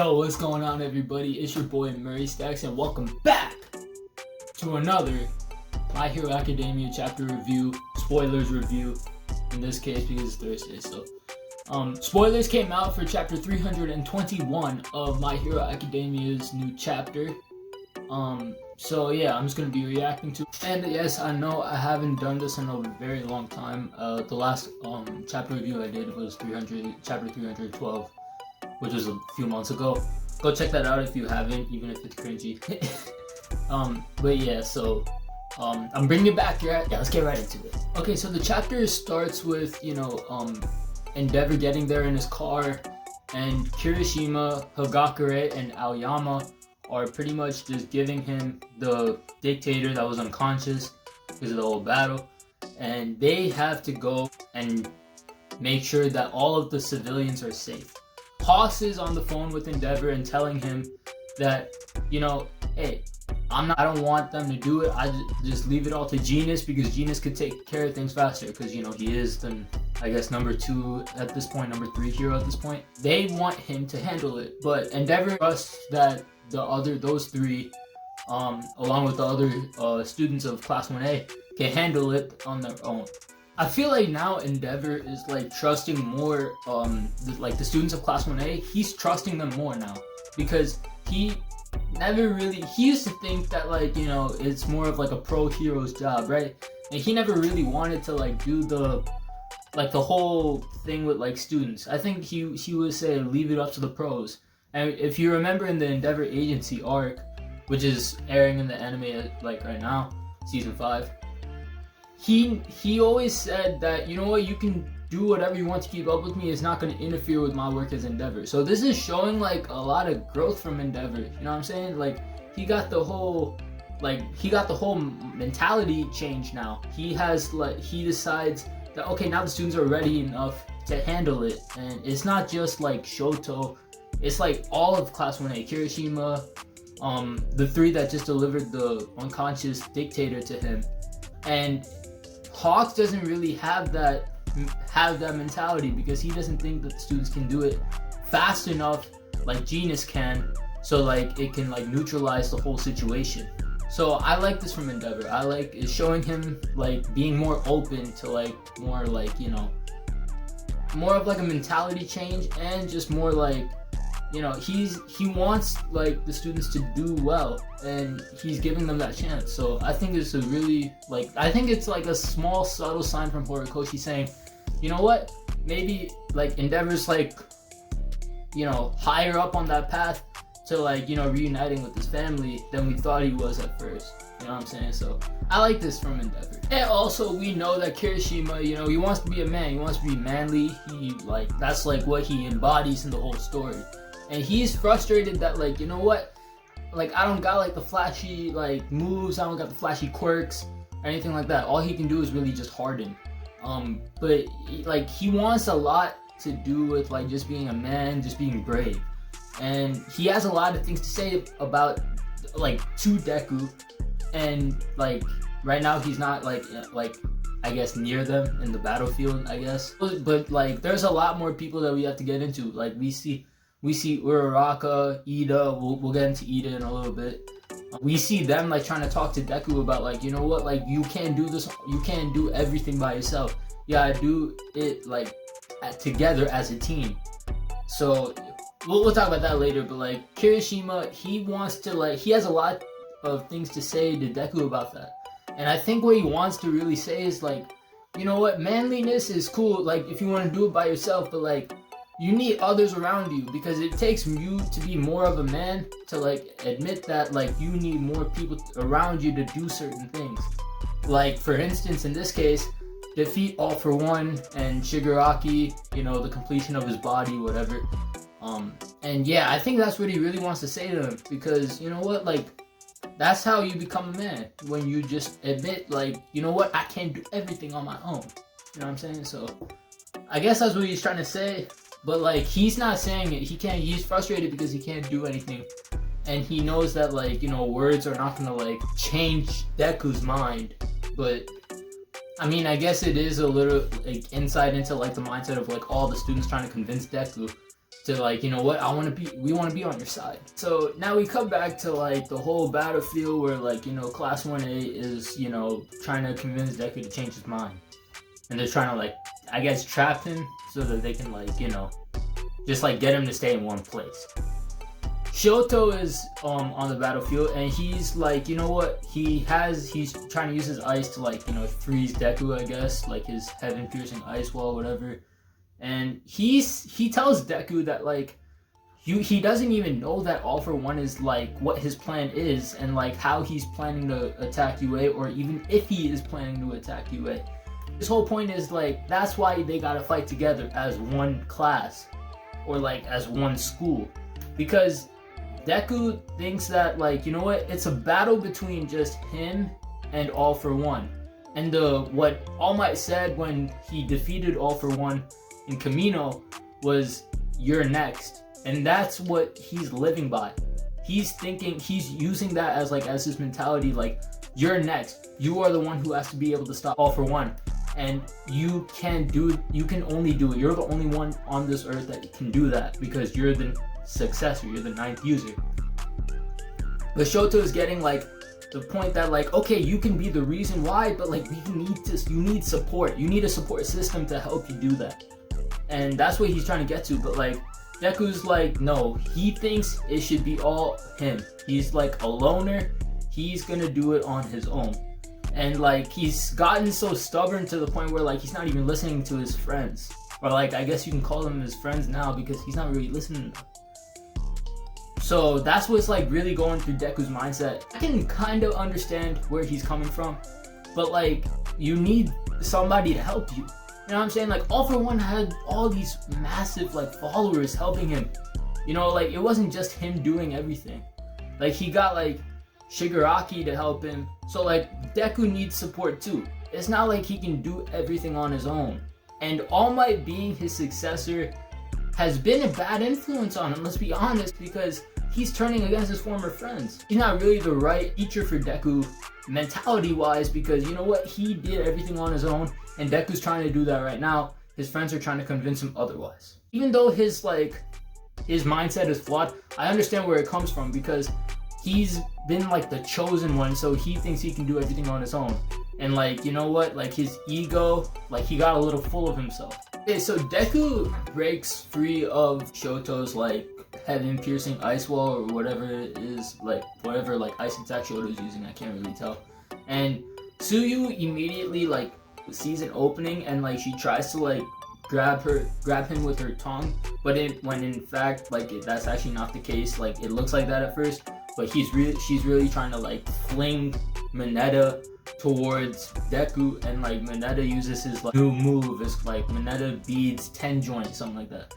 Yo, what's going on, everybody? It's your boy Murray Stacks, and welcome back to another My Hero Academia chapter review, spoilers review, in this case because it's Thursday. So, spoilers came out for chapter 321 of My Hero Academia's new chapter. So yeah, I'm just gonna be reacting to. And yes, I know I haven't done this in a very long time. The last chapter review I did was chapter 312. Which was a few months ago. Go check that out if you haven't, even if it's cringy. But yeah, so I'm bringing it back here. Yeah, let's get right into it. Okay, so the chapter starts with, Endeavor getting there in his car, and Kirishima, Hagakure, and Aoyama are pretty much just giving him the dictator that was unconscious because of the whole battle, and they have to go and make sure that all of the civilians are safe. Hawks is on the phone with Endeavor and telling him that, hey, I don't want them to do it. I just leave it all to Genius because Genius could take care of things faster because, he is the, I guess, number 2 at this point, number 3 hero at this point. They want him to handle it, but Endeavor trusts that those 3, along with the other students of Class 1A, can handle it on their own. I feel like now Endeavor is trusting more the students of Class 1A. He's trusting them more now because he used to think that it's more of a pro hero's job, right? And he never really wanted to do the whole thing with students. I think he would say leave it up to the pros. And if you remember in the Endeavor Agency arc, which is airing in the anime right now, season 5. He always said that, you can do whatever you want to keep up with me. It's not going to interfere with my work as Endeavor. So this is showing a lot of growth from Endeavor. You know what I'm saying? He got the whole mentality change now. He decides that, okay, now the students are ready enough to handle it. And it's not just Shoto. It's all of Class 1A. Kirishima, the 3 that just delivered the unconscious dictator to him. And Hawks doesn't really have that mentality because he doesn't think that the students can do it fast enough like Genius can, so it can neutralize the whole situation. So I like this from Endeavor. I it's showing him being more open to more more of a mentality change, and just more he wants the students to do well, and he's giving them that chance. So I think it's a really I think it's a small subtle sign from Horikoshi saying, you know what, maybe Endeavor's higher up on that path to reuniting with his family than we thought he was at first. You know what I'm saying? So I like this from Endeavor. And also we know that Kirishima, he wants to be a man. He wants to be manly. He that's what he embodies in the whole story. And he's frustrated that you know what, I don't got the flashy moves, I don't got the flashy quirks or anything like that. All he can do is really just harden. But he wants a lot to do with just being a man, just being brave. And he has a lot of things to say about to Deku, and right now he's not I guess near them in the battlefield, I guess. But there's a lot more people that we have to get into. We see Uraraka, Iida. We'll get into Iida in a little bit. We see them trying to talk to Deku about you know what, you can't do this. You can't do everything by yourself. You gotta do it together as a team. So we'll talk about that later. But Kirishima, he wants to he has a lot of things to say to Deku about that. And I think what he wants to really say is you know what, manliness is cool. If you want to do it by yourself, but you need others around you, because it takes you to be more of a man to admit that you need more people around you to do certain things. For instance, in this case, defeat All For One and Shigaraki, the completion of his body, whatever. And yeah, I think that's what he really wants to say to him, because you know what, that's how you become a man, when you just admit you know what, I can't do everything on my own. You know what I'm saying? So I guess that's what he's trying to say. But he's not saying it. He's frustrated because he can't do anything. And he knows that words are not gonna change Deku's mind. But I mean, I guess it is a little insight into the mindset of all the students trying to convince Deku to like, you know what, we want to be on your side. So now we come back to like the whole battlefield where like, you know, Class 1A is, you know, trying to convince Deku to change his mind. And they're trying to like, I guess, trap him so that they can like, you know, just like get him to stay in one place. Shoto is on the battlefield, and he's like, you know what, he's trying to use his ice to like, you know, freeze Deku, I guess, like his heaven piercing ice wall, whatever. And he tells Deku that like he doesn't even know that All For One is like what his plan is, and like how he's planning to attack UA, or even if he is planning to attack UA. His whole point is like, that's why they gotta fight together as one class, or like as one school, because Deku thinks that like, you know what, it's a battle between just him and All For One. And what All Might said when he defeated All For One in Camino was, "You're next." And that's what he's living by. He's using that as his mentality, like, you're next. You are the one who has to be able to stop All For One. And you can only do it. You're the only one on this earth that can do that, because you're the successor, you're the 9th user. But Shoto is getting like the point that like, okay, you can be the reason why, but like you need support. You need a support system to help you do that. And that's what he's trying to get to. But like Deku's like, no, he thinks it should be all him. He's like a loner. He's gonna do it on his own. And like he's gotten so stubborn to the point where like he's not even listening to his friends. Or like, I guess you can call them his friends now, because he's not really listening to them. So that's what's like really going through Deku's mindset. I can kind of understand where he's coming from, but like you need somebody to help you. You know what I'm saying? Like All For One had all these massive like followers helping him. You know, like it wasn't just him doing everything. Like he got like Shigaraki to help him. So like Deku needs support too. It's not like he can do everything on his own. And All Might being his successor has been a bad influence on him, let's be honest, because he's turning against his former friends. He's not really the right teacher for Deku mentality-wise, because you know what? He did everything on his own, and Deku's trying to do that right now. His friends are trying to convince him otherwise. Even though his mindset is flawed, I understand where it comes from, because he's been like the chosen one, so he thinks he can do everything on his own. And like, you know what? Like his ego, like he got a little full of himself. Okay, so Deku breaks free of Shoto's like heaven piercing ice wall, or whatever it is, like whatever like ice attack Shoto's using, I can't really tell. And Tsuyu immediately like sees an opening, and like she tries to like grab him with her tongue, but when in fact like that's actually not the case. Like it looks like that at first, but she's really trying to like fling Mineta towards Deku, and like Mineta uses his like new move. It's like Mineta beads 10 joints, something like that.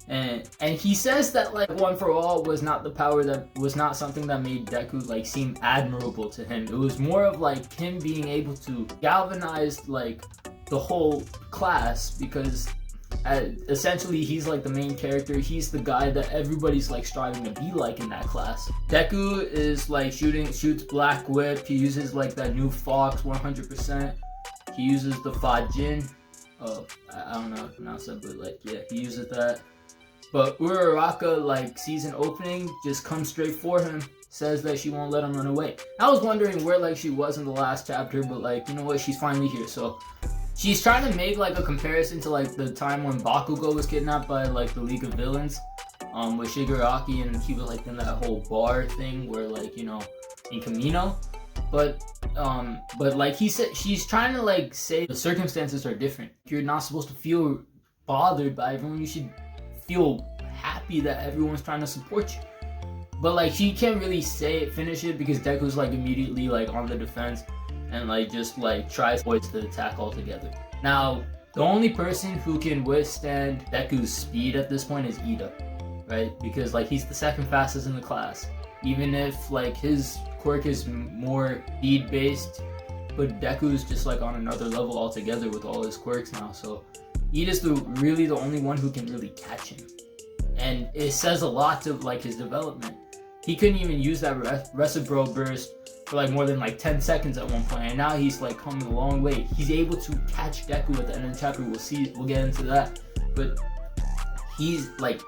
And he says that like One For All was not the power, that was not something that made Deku like seem admirable to him. It was more of like him being able to galvanize like the whole class, because essentially he's like the main character. He's the guy that everybody's like striving to be like in that class. Deku is like shoots Black Whip. He uses like that new Fox 100%. He uses the Fajin. I don't know how to pronounce that, but like yeah, he uses that. But Uraraka, like season opening, just comes straight for him, says that she won't let him run away. I was wondering where like she was in the last chapter, but like, you know what, she's finally here. So she's trying to make like a comparison to like the time when Bakugo was kidnapped by like the League of Villains, with Shigaraki, and he was like in that whole bar thing where like, you know, in Camino. But like he said, she's trying to like say the circumstances are different. You're not supposed to feel bothered by everyone. You should feel happy that everyone's trying to support you. But like she can't really finish it, because Deku's like immediately like on the defense, and like just like tries to avoid the attack altogether. Now the only person who can withstand Deku's speed at this point is Iida, right? Because like he's the second fastest in the class, even if like his quirk is more speed based, but Deku's just like on another level altogether with all his quirks now. So Iida's really the only one who can really catch him. And it says a lot to like his development. He couldn't even use that Recibro burst for like more than like 10 seconds at one point, and now he's like coming a long way. He's able to catch Deku at the end of the chapter. We'll get into that. But he's like,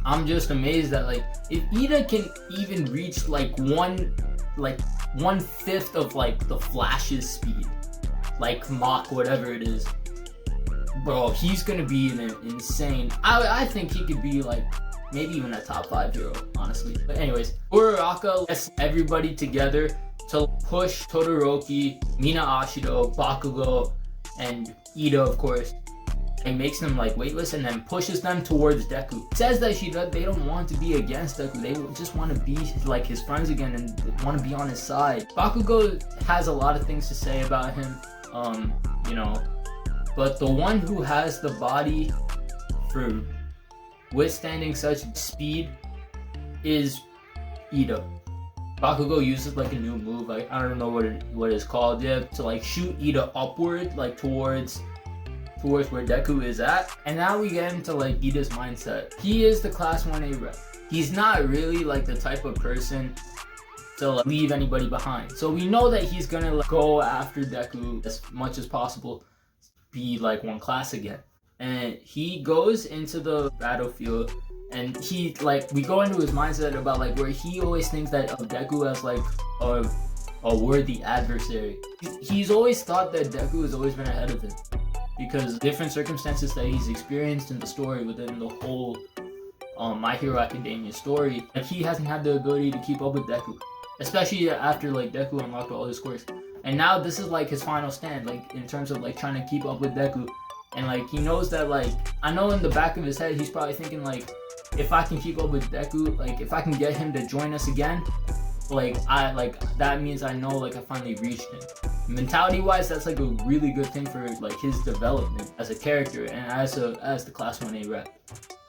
I'm just amazed that like if Iida can even reach like 1/5 of like the Flash's speed, like Mach whatever it is, bro, he's gonna be an insane. I think he could be like maybe even a top 5 hero, honestly. But anyways, Uraraka gets everybody together to push Todoroki, Mina Ashido, Bakugo, and Iida, of course, and makes them like weightless and then pushes them towards Deku. Says that they don't want to be against Deku, they just want to be like his friends again and want to be on his side. Bakugo has a lot of things to say about him, you know, but the one who has the body for withstanding such speed is Iida. Bakugo uses like a new move, like I don't know what it's called, yeah, to like shoot Iida upward, like towards where Deku is at. And now we get into like Iida's mindset. He is the class 1A rep. He's not really like the type of person to like, leave anybody behind. So we know that he's gonna like, go after Deku as much as possible, be like one class again. And he goes into the battlefield and he like we go into his mindset about like where he always thinks that of Deku as like a worthy adversary. He's always thought that Deku has always been ahead of him because different circumstances that he's experienced in the story within the whole My Hero Academia story, like he hasn't had the ability to keep up with Deku, especially after like Deku unlocked all his quirks. And now this is like his final stand, like in terms of like trying to keep up with Deku. And like he knows that like I know in the back of his head he's probably thinking like if I can keep up with Deku, like if I can get him to join us again, like that means I know like I finally reached him. Mentality wise, that's like a really good thing for like his development as a character and as the class 1A rep.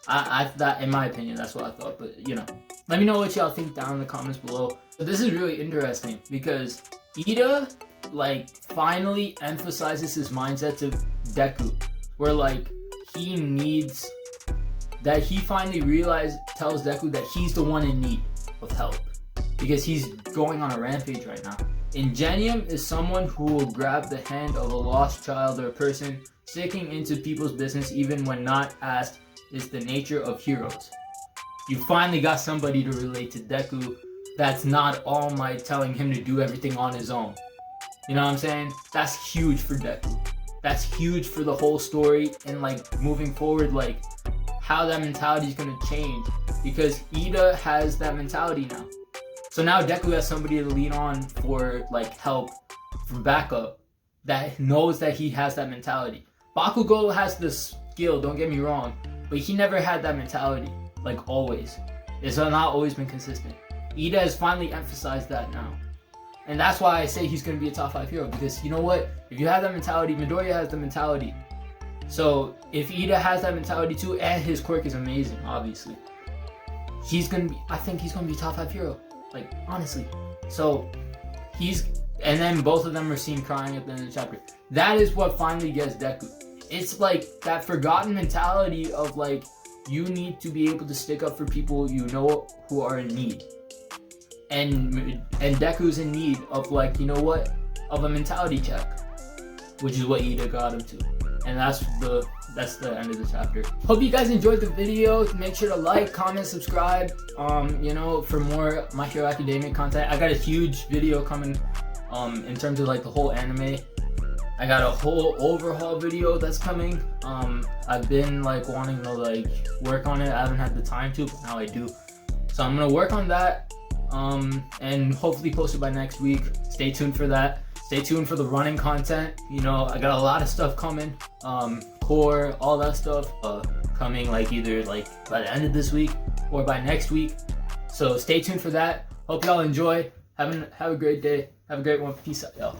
I that in my opinion that's what I thought, but you know, let me know what y'all think down in the comments below. But this is really interesting because Iida like finally emphasizes his mindset to Deku, where like he finally tells Deku that he's the one in need of help because he's going on a rampage right now. Ingenium is someone who will grab the hand of a lost child or a person sticking into people's business even when not asked is the nature of heroes. You finally got somebody to relate to Deku that's not All Might telling him to do everything on his own. You know what I'm saying? That's huge for Deku. That's huge for the whole story and like moving forward, like how that mentality is going to change because Iida has that mentality now. So now Deku has somebody to lean on for like help, for backup, that knows that he has that mentality. Bakugo has the skill, don't get me wrong, but he never had that mentality, like always. It's not always been consistent. Iida has finally emphasized that now. And that's why I say he's going to be a top 5 hero, because you know what? If you have that mentality, Midoriya has the mentality. So if Iida has that mentality too, and his quirk is amazing, obviously, I think he's going to be a top 5 hero. Like, honestly. So, and then both of them are seen crying at the end of the chapter. That is what finally gets Deku. It's like that forgotten mentality of like, you need to be able to stick up for people you know who are in need. And Deku's in need of like, you know what? Of a mentality check. Which is what Iida got him to. And that's the end of the chapter. Hope you guys enjoyed the video. Make sure to like, comment, subscribe, you know, for more My Hero Academia content. I got a huge video coming in terms of like the whole anime. I got a whole overhaul video that's coming. I've been like wanting to like work on it. I haven't had the time to, but now I do. So I'm gonna work on that and hopefully post it by next week. Stay tuned for that. Stay tuned for the running content. You know, I got a lot of stuff coming. Core, all that stuff coming like either like by the end of this week or by next week. So stay tuned for that. Hope y'all enjoy. Have a great day. Have a great one. Peace out, y'all.